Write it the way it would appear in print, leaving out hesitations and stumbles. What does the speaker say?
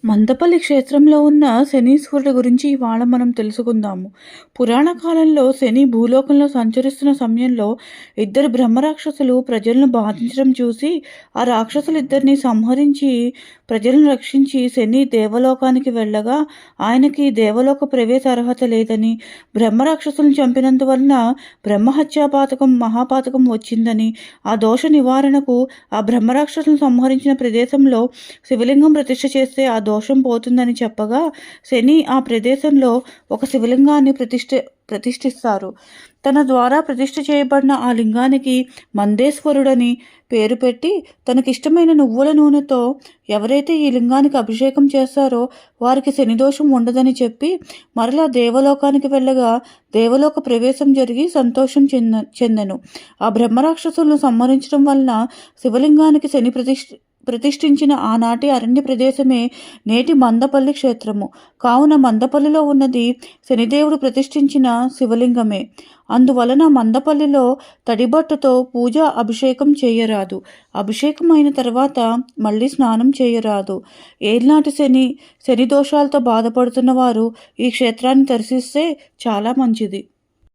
మందపల్లి క్షేత్రంలో ఉన్న శనీశ్వరుడి గురించి ఇవాళ మనం తెలుసుకుందాము. పురాణ కాలంలో శని భూలోకంలో సంచరిస్తున్న సమయంలో ఇద్దరు బ్రహ్మరాక్షసులు ప్రజలను బాధించడం చూసి ఆ రాక్షసులిద్దరిని సంహరించి ప్రజలను రక్షించి శని దేవలోకానికి వెళ్ళగా ఆయనకి దేవలోక ప్రవేశ అర్హత లేదని, బ్రహ్మరాక్షసులను చంపినందువలన బ్రహ్మహత్యా పాతకం మహాపాతకం వచ్చిందని, ఆ దోష నివారణకు ఆ బ్రహ్మరాక్షసులను సంహరించిన ప్రదేశంలో శివలింగం ప్రతిష్ఠ చేస్తే ఆ దోషం పోతుందని చెప్పగా శని ఆ ప్రదేశంలో ఒక శివలింగాన్ని ప్రతిష్ఠిస్తారు. తన ద్వారా ప్రతిష్ఠ చేయబడిన ఆ లింగానికి మందేశ్వరుడని పేరు పెట్టి తనకిష్టమైన నువ్వుల నూనెతో ఎవరైతే ఈ లింగానికి అభిషేకం చేస్తారో వారికి శని దోషం ఉండదని చెప్పి మరలా దేవలోకానికి వెళ్ళగా దేవలోక ప్రవేశం జరిగి సంతోషం చెందెను. ఆ బ్రహ్మరాక్షసులను సంహరించడం వలన శివలింగానికి శని ప్రతిష్ఠించిన ఆనాటి అరణ్య ప్రదేశమే నేటి మందపల్లి క్షేత్రము. కావున మందపల్లిలో ఉన్నది శనిదేవుడు ప్రతిష్ఠించిన శివలింగమే. అందువలన మందపల్లిలో తడిబట్టతో పూజ అభిషేకం చేయరాదు. అభిషేకం అయిన తర్వాత మళ్ళీ స్నానం చేయరాదు. ఏళ్నాటి శని దోషాలతో బాధపడుతున్న వారు ఈ క్షేత్రాన్ని దర్శిస్తే చాలా మంచిది.